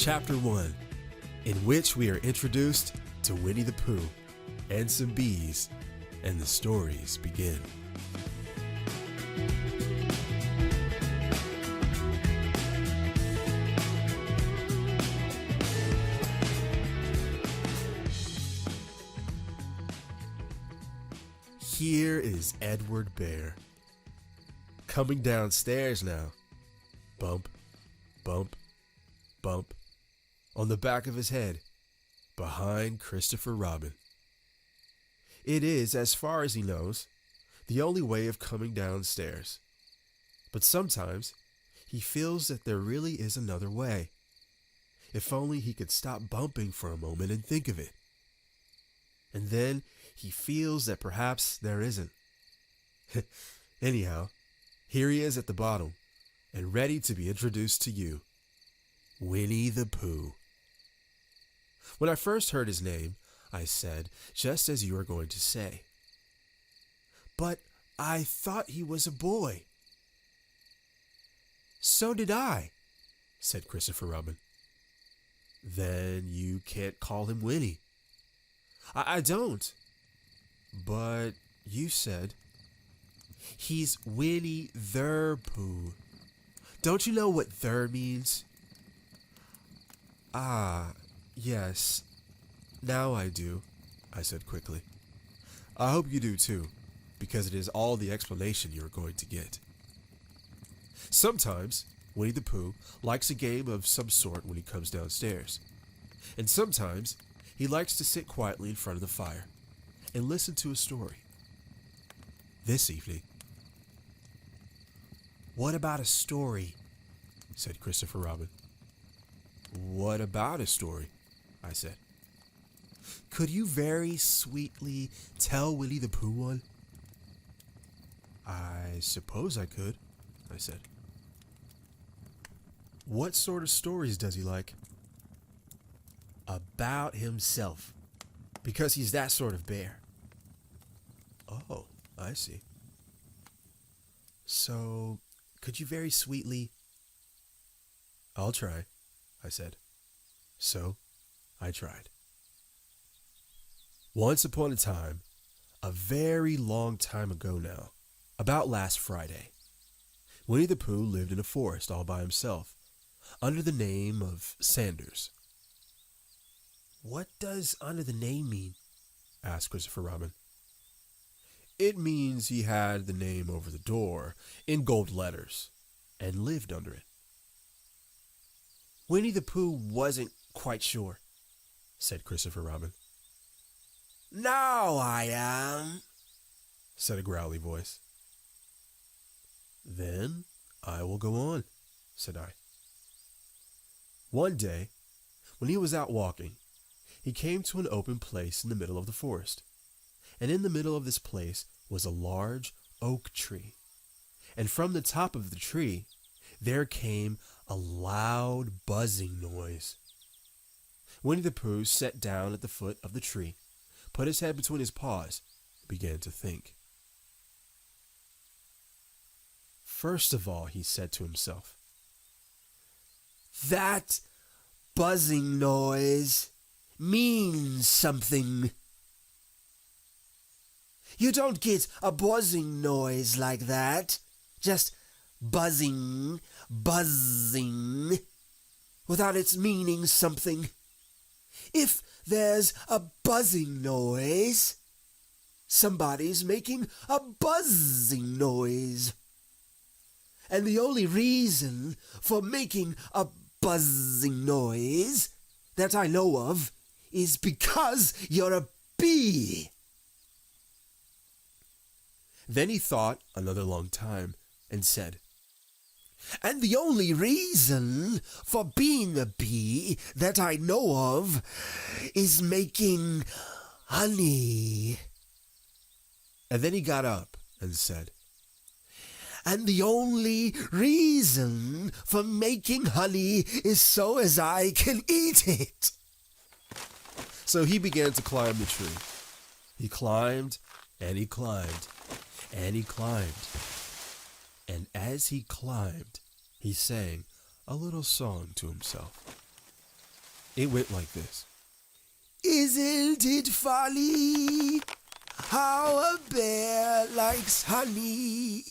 Chapter 1, in which we are introduced to Winnie the Pooh and some bees, and the stories begin. Here is Edward Bear, coming downstairs now. Bump, bump, bump, on the back of his head, behind Christopher Robin. It is, as far as he knows, the only way of coming downstairs. But sometimes he feels that there really is another way. If only he could stop bumping for a moment and think of it. And then he feels that perhaps there isn't. Anyhow, here he is at the bottom, and ready to be introduced to you. Winnie the Pooh. When I first heard his name, I said, just as you are going to say, "But I thought he was a boy." "So did I," said Christopher Robin. "Then you can't call him Winnie." I don't. But you said, "He's Winnie the Pooh." Don't you know what "the" means? "Ah, yes. Now I do," I said quickly. "I hope you do too, because it is all the explanation you are going to get." Sometimes Winnie the Pooh likes a game of some sort when he comes downstairs. And sometimes he likes to sit quietly in front of the fire and listen to a story. This evening. "What about a story?" said Christopher Robin. "What about a story?" I said. "Could you very sweetly tell Winnie the Pooh one?" "I suppose I could," I said. "What sort of stories does he like?" "About himself, because he's that sort of bear." "Oh, I see. So, could you very sweetly—" "I'll try," I said. So, I tried. Once upon a time, a very long time ago now, about last Friday, Winnie the Pooh lived in a forest all by himself, under the name of Sanders. "What does under the name mean?" asked Christopher Robin. "It means he had the name over the door in gold letters and lived under it." "Winnie the Pooh wasn't quite sure," said Christopher Robin. "Now I am," said a growly voice. "Then I will go on," said I. One day, when he was out walking, he came to an open place in the middle of the forest. And in the middle of this place was a large oak tree. And from the top of the tree, there came a loud buzzing noise. Winnie the Pooh sat down at the foot of the tree, put his head between his paws, and began to think. First of all, he said to himself, "That buzzing noise means something. You don't get a buzzing noise like that, just buzzing, buzzing, without its meaning something. If there's a buzzing noise, somebody's making a buzzing noise. And the only reason for making a buzzing noise that I know of is because you're a bee." Then he thought another long time and said, "And the only reason for being a bee that I know of is making honey." And then he got up and said, "And the only reason for making honey is so as I can eat it." So he began to climb the tree. He climbed and he climbed and he climbed. And as he climbed, he sang a little song to himself. It went like this. Isn't it funny how a bear likes honey?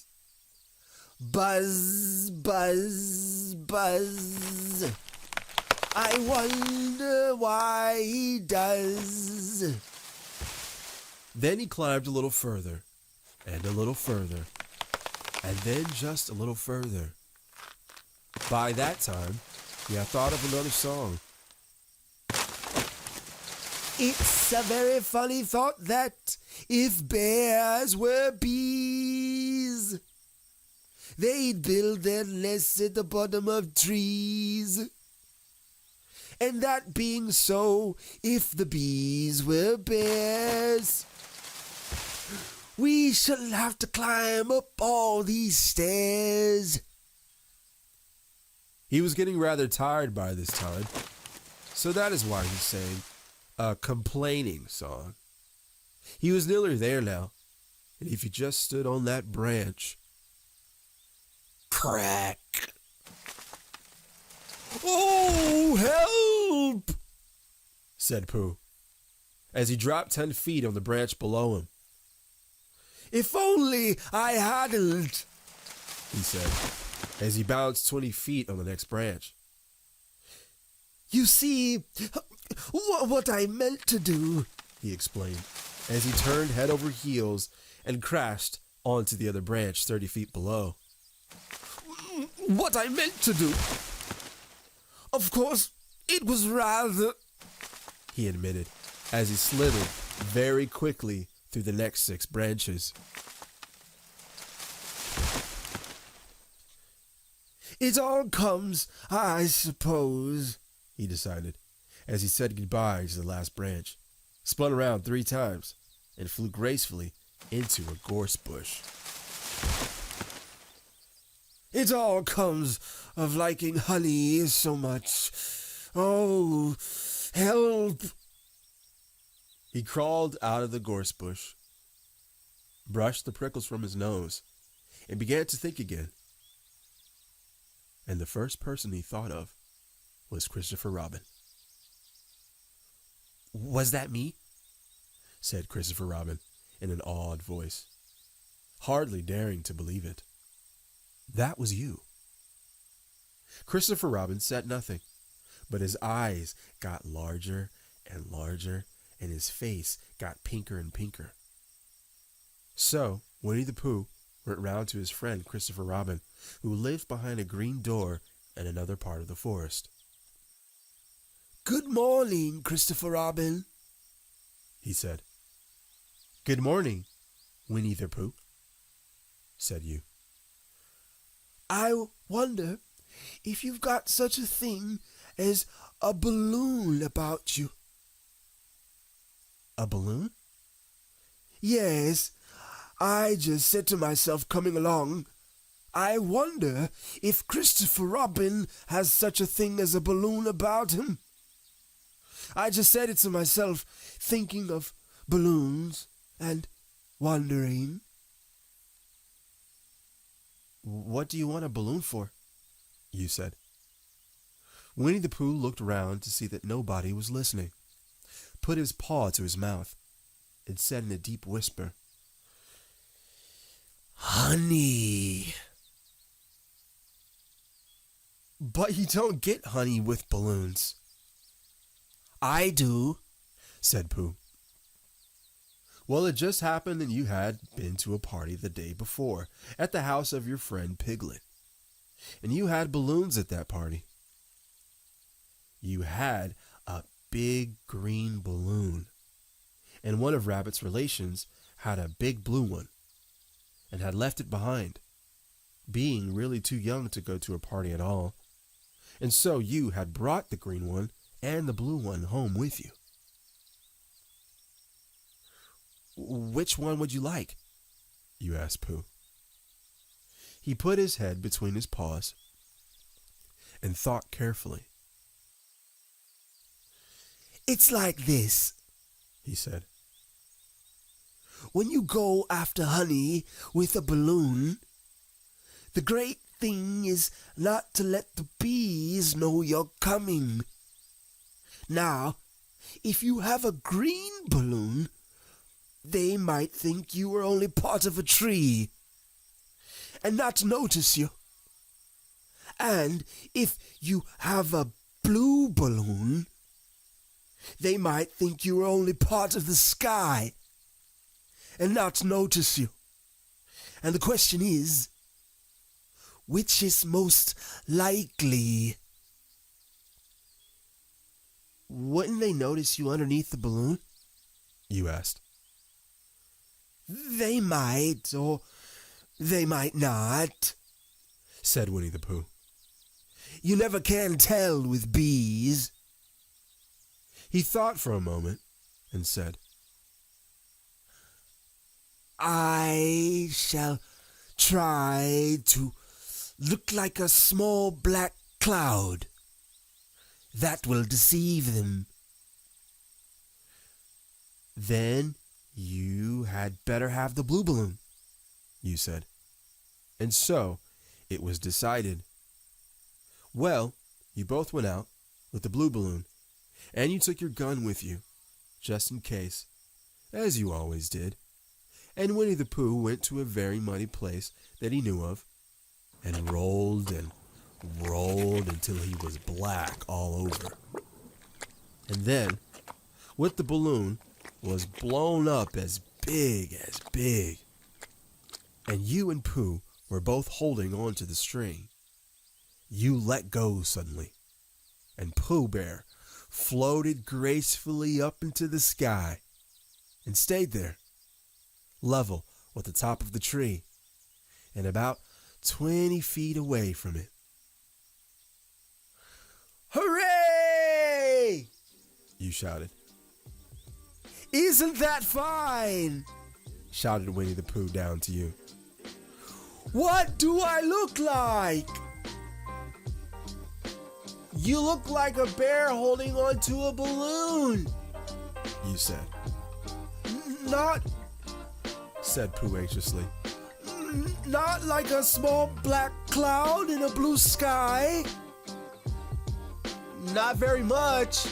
Buzz, buzz, buzz. I wonder why he does. Then he climbed a little further, and a little further, and then just a little further. By that time, he had thought of another song. It's a very funny thought that if bears were bees, they'd build their nests at the bottom of trees. And that being so, if the bees were bears, we shouldn't have to climb up all these stairs. He was getting rather tired by this time, so that is why he sang a complaining song. He was nearly there now, and if he just stood on that branch, crack! Oh, help! Said Pooh, as he dropped 10 feet on the branch below him. If only I hadn't, he said, as he bounced 20 feet on the next branch. You see, what I meant to do, he explained, as he turned head over heels and crashed onto the other branch 30 feet below. What I meant to do? Of course, it was rather, he admitted, as he slithered very quickly through the next 6 branches. It all comes, I suppose, he decided, as he said goodbye to the last branch, spun around 3 times, and flew gracefully into a gorse bush. It all comes of liking honey so much. Oh, help! He crawled out of the gorse bush, brushed the prickles from his nose, and began to think again. And the first person he thought of was Christopher Robin. Was that me? Said Christopher Robin in an awed voice, hardly daring to believe it. That was you. Christopher Robin said nothing, but his eyes got larger and larger, and his face got pinker and pinker. So Winnie the Pooh went round to his friend Christopher Robin, who lived behind a green door in another part of the forest. Good morning, Christopher Robin, he said. Good morning, Winnie the Pooh, said you. I wonder if you've got such a thing as a balloon about you. A balloon? Yes, I just said to myself coming along, I wonder if Christopher Robin has such a thing as a balloon about him. I just said it to myself, thinking of balloons and wondering. What do you want a balloon for? You said. Winnie the Pooh looked around to see that nobody was listening, put his paw to his mouth, and said in a deep whisper, Honey. But you don't get honey with balloons. I do, said Pooh. Well, it just happened that you had been to a party the day before at the house of your friend Piglet, and you had balloons at that party. You had a big green balloon, and one of Rabbit's relations had a big blue one, and had left it behind, being really too young to go to a party at all, and so you had brought the green one and the blue one home with you. Which one would you like? You asked Pooh. He put his head between his paws and thought carefully. It's like this, he said. When you go after honey with a balloon, the great thing is not to let the bees know you're coming. Now, if you have a green balloon, they might think you were only part of a tree and not notice you. And if you have a blue balloon, they might think you were only part of the sky and not notice you. And the question is, which is most likely? Wouldn't they notice you underneath the balloon? You asked. They might, or they might not, said Winnie the Pooh. You never can tell with bees. He thought for a moment and said, I shall try to look like a small black cloud. That will deceive them. Then you had better have the blue balloon, you said. And so it was decided. Well, you both went out with the blue balloon, and you took your gun with you, just in case, as you always did. And Winnie the Pooh went to a very muddy place that he knew of, and rolled until he was black all over. And then, with the balloon, was blown up as big, and you and Pooh were both holding on to the string. You let go suddenly, and Pooh Bear floated gracefully up into the sky and stayed there, level with the top of the tree, and about 20 feet away from it. Hooray! You shouted. Isn't that fine? Shouted Winnie the Pooh down to you. What do I look like? You look like a bear holding onto a balloon, you said. Not, said Pooh anxiously. Not like a small black cloud in a blue sky. Not very much,